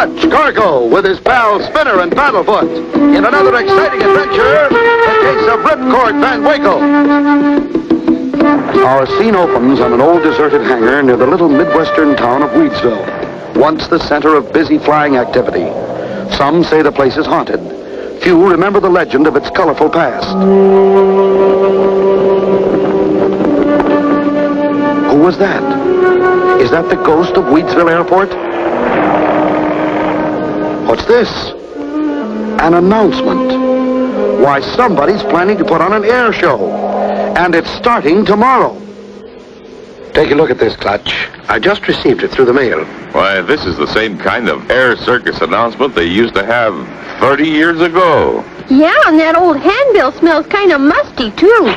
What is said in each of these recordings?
Clutch Cargo with his pals Spinner and Paddlefoot in another exciting adventure, the case of Ripcord Van Winkle. Our scene opens on an old deserted hangar near the little midwestern town of Weedsville, once the center of busy flying activity. Some say the place is haunted. Few remember the legend of its colorful past. Who was that? Is that the ghost of Weedsville Airport? What's this? An announcement. Why, somebody's planning to put on an air show. And it's starting tomorrow. Take a look at this, Clutch. I just received it through the mail. Why, this is the same kind of air circus announcement they used to have 30 years ago. Yeah, and that old handbill smells kind of musty, too.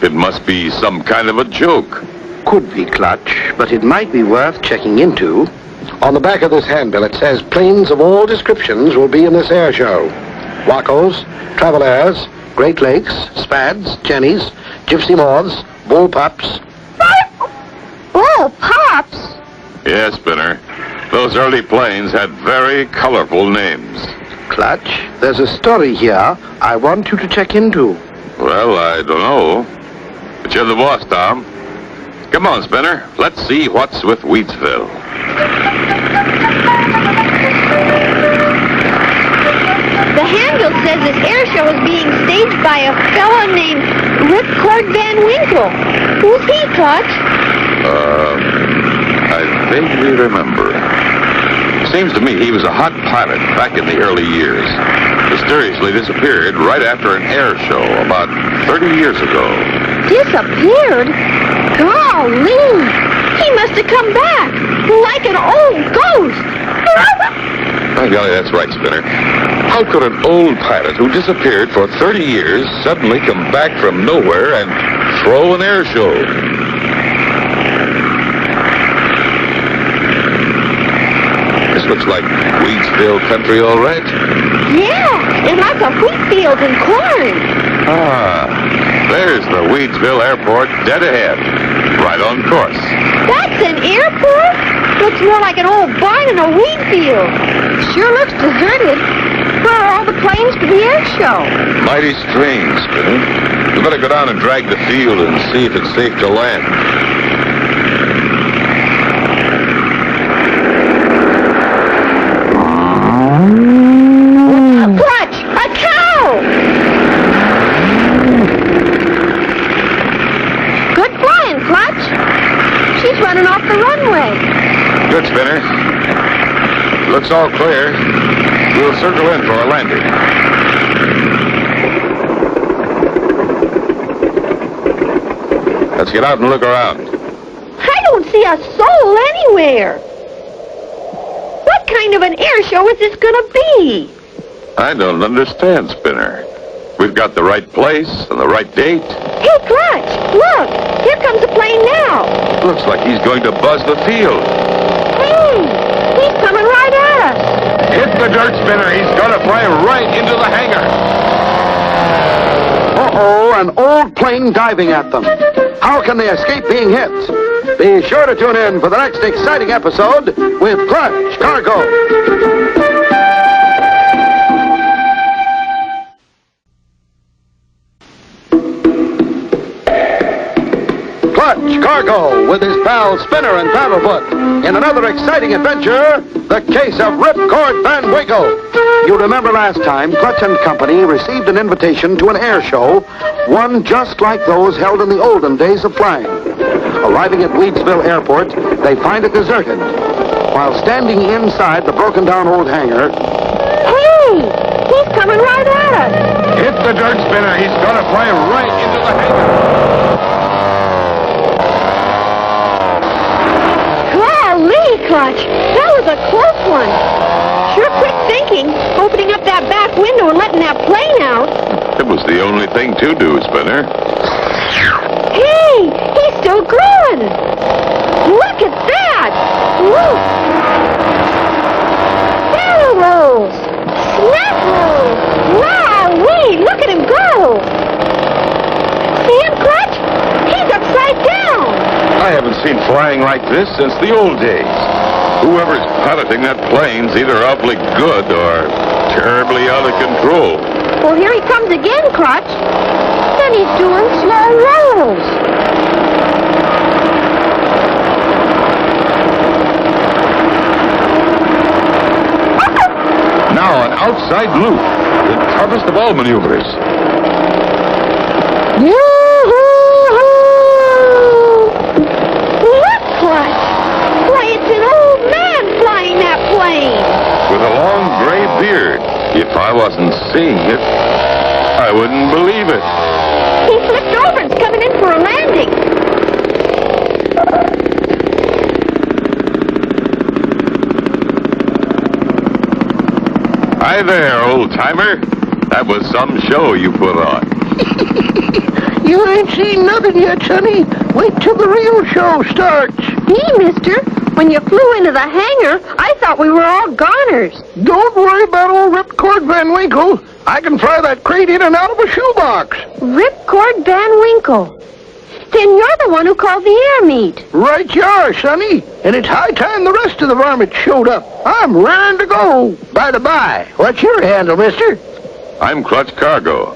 It must be some kind of a joke. Could be, Clutch, but it might be worth checking into. On the back of this handbill, it says planes of all descriptions will be in this air show. Wacos, Travel Airs, Great Lakes, Spads, Jennies, Gypsy Moths, Bull Pups. Bull Pups? Yes, Spinner. Those early planes had very colorful names. Clutch, there's a story here I want you to check into. Well, I don't know. But you're the boss, Tom. Come on, Spinner. Let's see what's with Weedsville. The handbill says this air show is being staged by a fellow named Ripcord Van Winkle. Who's he, Clutch? I vaguely remember. Seems to me he was a hot pilot back in the early years. Mysteriously disappeared right after an air show about 30 years ago. Disappeared? Golly! He must have come back, like an old ghost. By golly, that's right, Spinner. How could an old pilot who disappeared for 30 years suddenly come back from nowhere and throw an air show? This looks like Weedsville country, all right. Yeah, and lots of wheat fields and corn. Ah, there's the Weedsville Airport dead ahead, right on course. That's an airport? Looks more like an old barn in a wheat field. Sure looks deserted. Where are all the planes for the air show? Mighty strange, Spinner. We better go down and drag the field and see if it's safe to land. Clutch! A cow! Good flying, Clutch. She's running off the runway. Good, Spinner. Looks all clear. We'll circle in for a landing. Let's get out and look around. I don't see a soul anywhere. What kind of an air show is this going to be? I don't understand, Spinner. We've got the right place and the right date. Hey, Clutch, look. Here comes the plane now. Looks like he's going to buzz the field. Hey, he's coming right at us. Hit the dirt, Spinner. He's going to fly right into the hangar. Uh-oh, an old plane diving at them. How can they escape being hit? Be sure to tune in for the next exciting episode with Clutch Cargo. Clutch Cargo with his pals Spinner and Paddlefoot in another exciting adventure, the case of Ripcord Van Winkle. You remember last time, Clutch and Company received an invitation to an air show, one just like those held in the olden days of flying. Arriving at Weedsville Airport, they find it deserted. While standing inside the broken-down old hangar... Hey, he's coming right at us. Hit the dirt, Spinner. He's going to fly right into the hangar. Golly, Clutch, that was a close one. Sure quick thinking, opening up that back window and letting that plane out. It was the only thing to do, Spinner. Hey, he's still growing. Look at that. Look. Barrel rolls. Snap rolls. Wowee, look at him go. See him, Clutch? He's upside down. I haven't seen flying like this since the old days. Whoever's piloting that plane's either awfully good or terribly out of control. Well, here he comes again, Clutch. Then he's doing slow rolls. Now an outside loop. The toughest of all maneuvers. Yoo-hoo-hoo! Look, Clutch. Why, it's an old man flying that plane. With a long gray beard. If I wasn't seeing it, I wouldn't believe it. He flipped over and's coming in for a landing. Hi there, old-timer. That was some show you put on. You ain't seen nothing yet, Sonny. Wait till the real show starts. Gee, mister, when you flew into the hangar, I thought we were all goners. Don't worry about old Ripcord Van Winkle. I can fly that crate in and out of a shoebox. Ripcord Van Winkle. Then you're the one who called the air meet. Right you are, Sonny. And it's high time the rest of the varmints showed up. I'm raring to go. By the by, what's your handle, mister? I'm Clutch Cargo.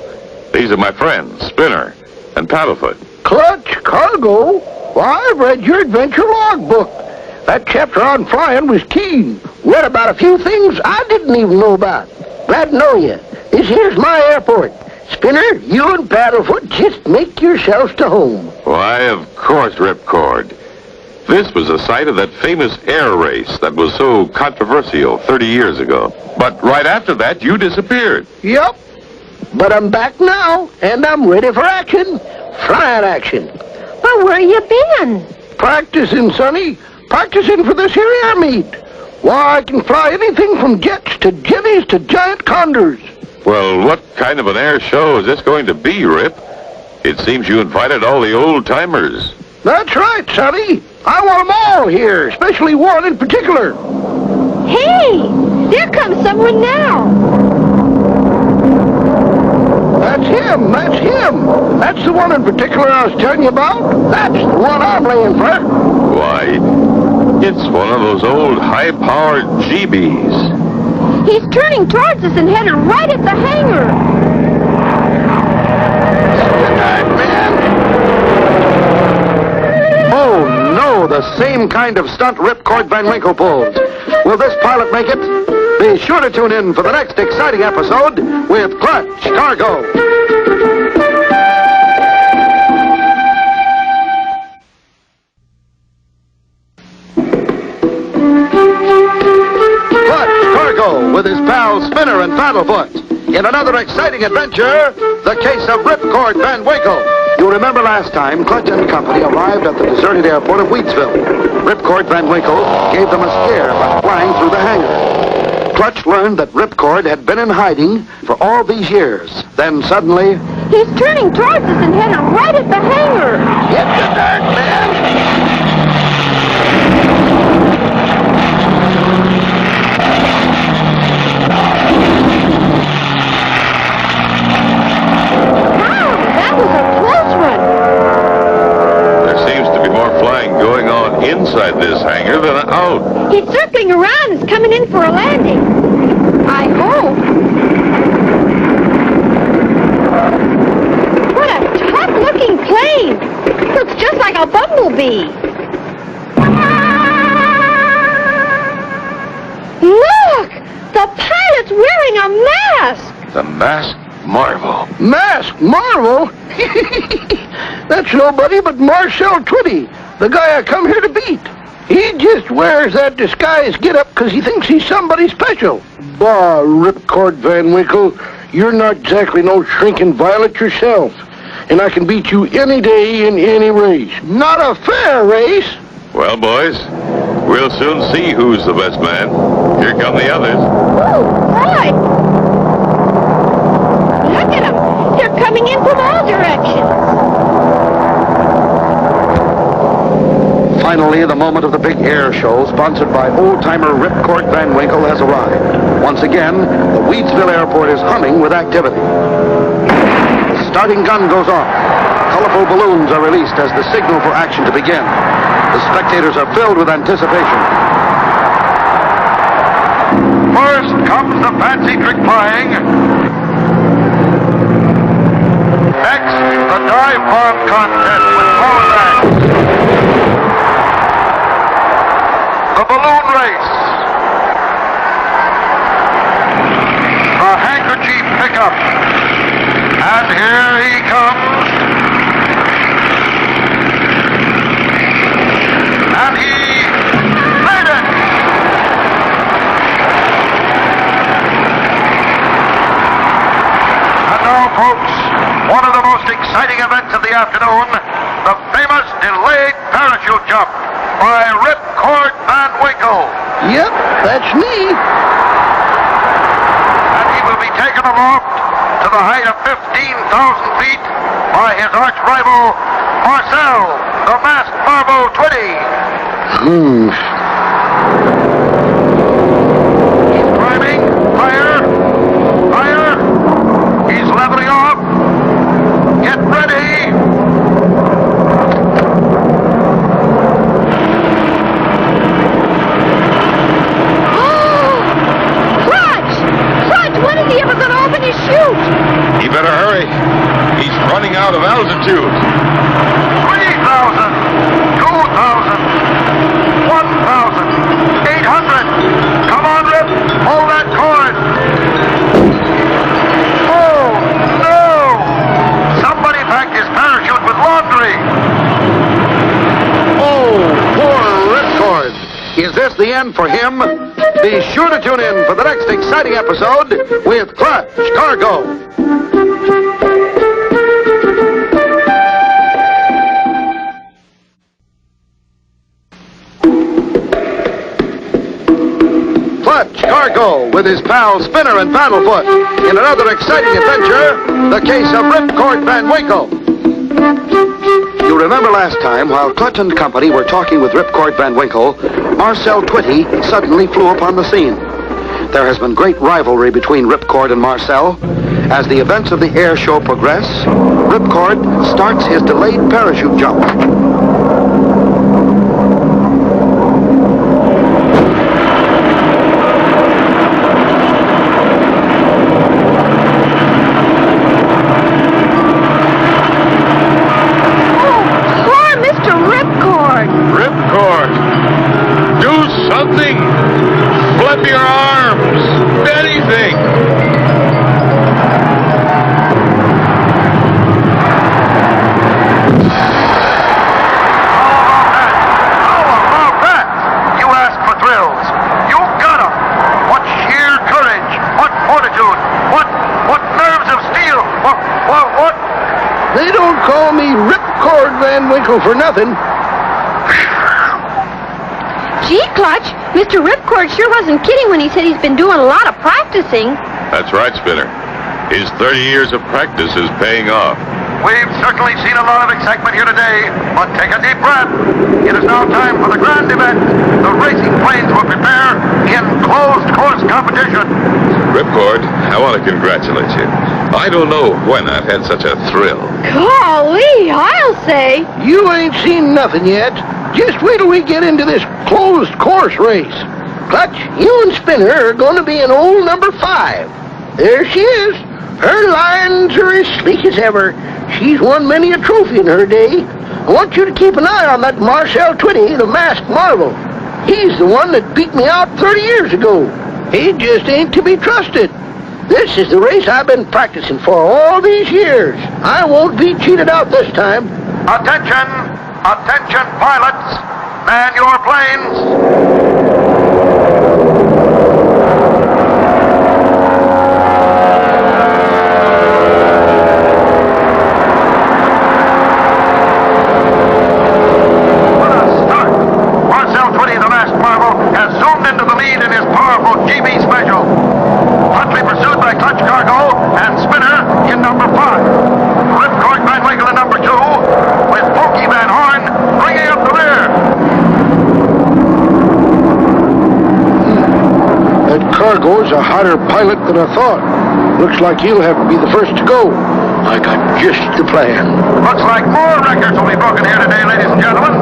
These are my friends, Spinner and Paddlefoot. Clutch Cargo? Why, I've read your adventure logbook. That chapter on flying was keen. Read about a few things I didn't even know about. Glad to know you. This here's my airport. Spinner, you and Paddlefoot just make yourselves to home. Why, of course, Ripcord. This was the site of that famous air race that was so controversial 30 years ago. But right after that, you disappeared. Yep. But I'm back now, and I'm ready for action. Flying action. Well, where you been? Practicing, Sonny. Practicing for this here air meet. Why, I can fly anything from jets to jetties to giant condors. Well, what kind of an air show is this going to be, Rip? It seems you invited all the old-timers. That's right, Sonny. I want 'em all here, especially one in particular. Hey, there comes someone now. That's him. That's the one in particular I was telling you about. That's the one I'm laying for. Why, it's one of those old high-powered GBs. He's turning towards us and headed right at the hangar. Oh, no, the same kind of stunt Ripcord Van Winkle pulls. Will this pilot make it? Be sure to tune in for the next exciting episode with Clutch Cargo. Clutch Cargo with his pals Spinner and Paddlefoot. In another exciting adventure, the case of Ripcord Van Winkle. You remember last time, Clutch and company arrived at the deserted airport of Wheatsville. Ripcord Van Winkle gave them a scare by flying through the hangar. Clutch learned that Ripcord had been in hiding for all these years. Then suddenly... He's turning towards us and headed right at the hangar. Get the dark man! Wow, that was a close one. There seems to be more flying going on inside this hangar than out. He's circling around and is coming in for a landing. I hope. What a tough-looking plane. Looks just like a bumblebee. Look! The pilot's wearing a mask! The masked marvel. Masked Marvel? That's nobody but Marcel Twitty, the guy I come here to beat. He just wears that disguise get-up because he thinks he's somebody special. Bah, Ripcord Van Winkle, you're not exactly no shrinking violet yourself. And I can beat you any day in any race. Not a fair race. Well, boys, we'll soon see who's the best man. Here come the others. Oh, boy! Look at them. They're coming in from all directions. Finally, the moment of the big air show, sponsored by old-timer Ripcord Van Winkle, has arrived. Once again, the Wheatsville airport is humming with activity. The starting gun goes off. Colorful balloons are released as the signal for action to begin. The spectators are filled with anticipation. First comes the fancy trick flying. Next, the dive bomb contest with photographs. The balloon race. The handkerchief pickup. And here he comes. And he made it. And now, folks, one of the most exciting events of the afternoon, the famous delayed parachute jump by Ripcord Van Winkle. Yep, that's me. And he will be taken aloft to the height of 15,000 feet by his arch rival, Marcel, the masked marble Twitty. He's climbing. Higher. Higher. He's leveling off. Get ready. Clutch, when is he ever going to open his chute? He better hurry. He's running out of altitude. 3,000, 2,000, 1,000, 800. Come on, Rip. Hold that cord. Oh, no. Somebody packed his parachute with laundry. Oh, poor Ripcord. Is this the end for him? Be sure to tune in for the next exciting episode with Clutch Cargo. Clutch Cargo with his pals Spinner and Paddlefoot in another exciting adventure, the case of Ripcord Van Winkle. You remember last time, while Clutch and company were talking with Ripcord Van Winkle, Marcel Twitty suddenly flew upon the scene. There has been great rivalry between Ripcord and Marcel. As the events of the air show progress, Ripcord starts his delayed parachute jump. Ripcord! Do something! Flip your arms! Anything! How about that? You asked for thrills. You got them. What sheer courage. What fortitude. What nerves of steel. What? They don't call me Ripcord Van Winkle for nothing. Gee, Clutch, Mr. Ripcord sure wasn't kidding when he said he's been doing a lot of practicing. That's right, Spinner. His 30 years of practice is paying off. We've certainly seen a lot of excitement here today, but take a deep breath. It is now time for the grand event. The racing planes will prepare in closed course competition. Ripcord, I want to congratulate you. I don't know when I've had such a thrill. Golly, I'll say. You ain't seen nothing yet. Just wait till we get into this closed course race. Clutch, you and Spinner are going to be in old number 5. There she is. Her lines are as sleek as ever. She's won many a trophy in her day. I want you to keep an eye on that Marcel Twitty, the masked marvel. He's the one that beat me out 30 years ago. He just ain't to be trusted. This is the race I've been practicing for all these years. I won't be cheated out this time. Attention! Attention, pilots! Man your planes! What a start! Marcel Twitty, the masked marvel, has zoomed into the lead in his powerful GB special. Hotly pursued by Clutch Cargo and Spinner in number 5. Ripcord Van Winkle in number 2, with Pokey Van Horn bringing up the rear. That Cargo's a hotter pilot than I thought. Looks like he'll have to be the first to go. I got just the plan. Looks like more records will be broken here today, ladies and gentlemen.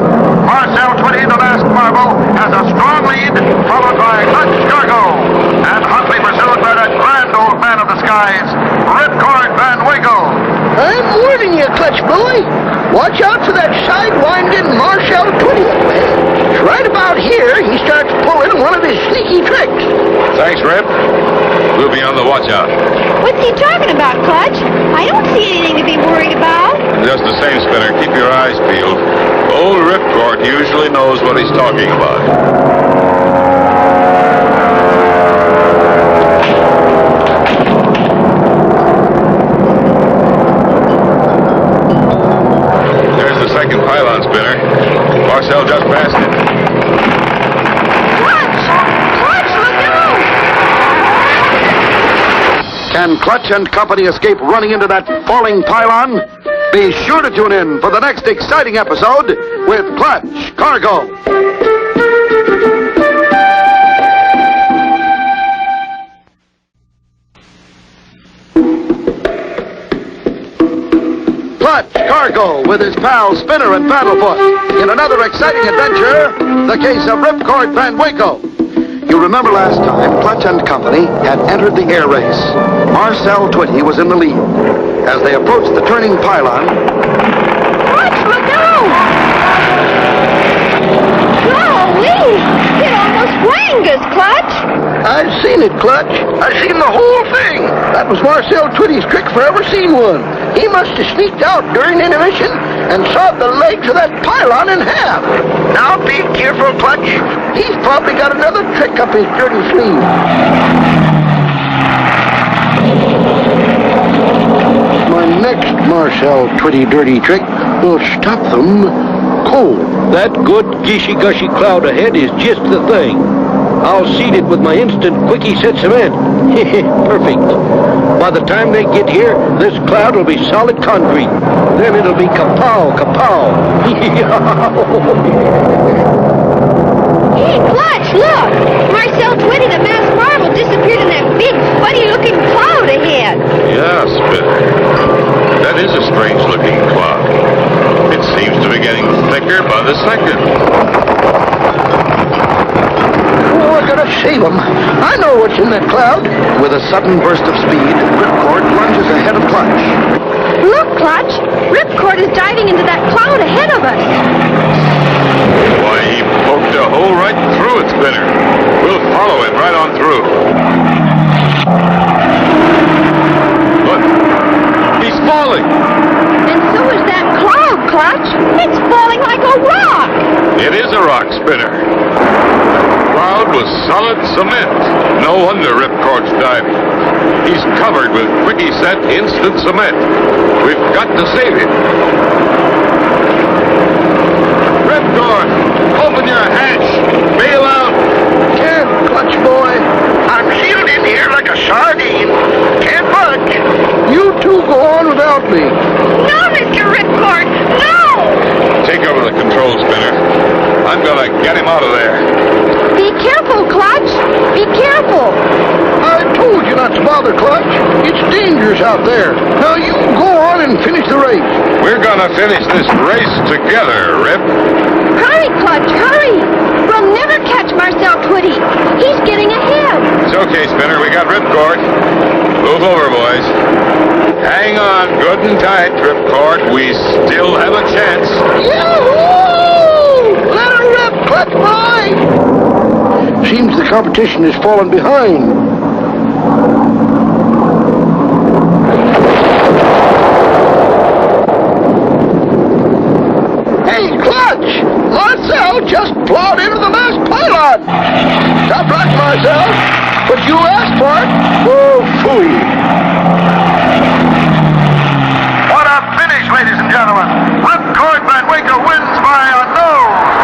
Marcel Twitty, the masked marvel, has a strong lead, followed by Clutch Cargo. eyes, Ripcord Van Winkle. I'm warning you, Clutch Boy. Watch out for that sidewinding Marshall 20th man. It's right about here he starts pulling one of his sneaky tricks. Thanks, Rip. We'll be on the watch out. What's he talking about, Clutch? I don't see anything to be worried about. Just the same, Spinner, keep your eyes peeled. Old Ripcord usually knows what he's talking about. Second pylon, Spinner. Marcel just passed it. Clutch! Clutch, look out! Can Clutch and company escape running into that falling pylon? Be sure to tune in for the next exciting episode with Clutch Cargo. Clutch Cargo with his pals Spinner and Paddlefoot in another exciting adventure, the case of Ripcord Van Winkle. You remember last time, Clutch and company had entered the air race. Marcel Twitty was in the lead. As they approached the turning pylon... Clutch, look out! Golly! It almost wanged us, Clutch! I've seen it, Clutch. I've seen the whole thing. That was Marcel Twitty's trick if I ever seen one. He must have sneaked out during intermission and sawed the legs of that pylon in half. Now be careful, Clutch. He's probably got another trick up his dirty sleeve. My next Marcel Twitty dirty trick will stop them cold. That good gishy-gushy cloud ahead is just the thing. I'll seed it with my instant quickie set cement. Perfect. By the time they get here, this cloud will be solid concrete. Then it'll be kapow, kapow. Hey, Clutch, look! Marcel Twitty, the masked marvel, disappeared in that big, funny-looking cloud ahead. Yeah, Spinner. That is a strange-looking cloud. It seems to be getting thicker by the second. Oh, I gotta save him. I know what's in that cloud. With a sudden burst of speed, Ripcord plunges ahead of Clutch. Look, Clutch! Ripcord is diving into that cloud ahead of us. Why, he poked a hole right through it, Spinner. We'll follow him right on through. Look, he's falling. And so is that cloud, Clutch. It's falling like a rock. It is a rock, Spinner. The cloud was solid cement. No wonder Ripcord's diving. He's covered with quickie set instant cement. We've got to save him. Ripcord, open your hatch. Bail out. Can't, Clutch Boy. I'm sealed in here like a sardine. Can't budge. You two go on without me. No, Mr. Ripcord, no! Take over the control, Spinner. I'm gonna get him out of there. Be careful, Clutch. Be careful. I told you not to bother, Clutch. It's dangerous out there. Now you go on and finish the race. We're gonna finish this race together, Rip. Hurry, Clutch, hurry. We'll never catch Marcel Twitty. He's getting ahead. It's okay, Spinner. We got Ripcord. Move over, boys. Hang on good and tight, Ripcord. We still have a chance. Yahoo! Let her rip, Clutch Boy! Seems the competition has fallen behind. Hey, Clutch! Marcel just plowed into the last pylon! Stop right, Marcel! But you asked for it! Oh, phooey! What a finish, ladies and gentlemen. Ripcord Van Winkle wins by a nose.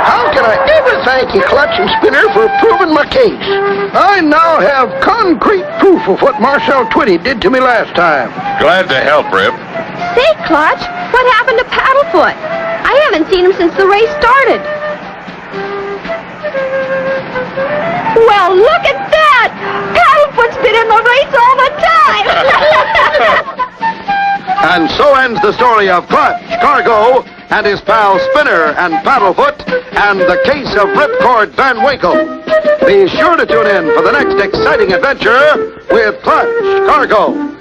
How can I ever thank you, Clutch and Spinner, for proving my case? I now have concrete proof of what Marcel Twitty did to me last time. Glad to help, Rip. Say, Clutch, what happened to Paddlefoot? I haven't seen him since the race started. Well, look at that! Paddlefoot's been in the race all the time! And so ends the story of Clutch Cargo and his pal Spinner and Paddlefoot and the case of Ripcord Van Winkle. Be sure to tune in for the next exciting adventure with Clutch Cargo.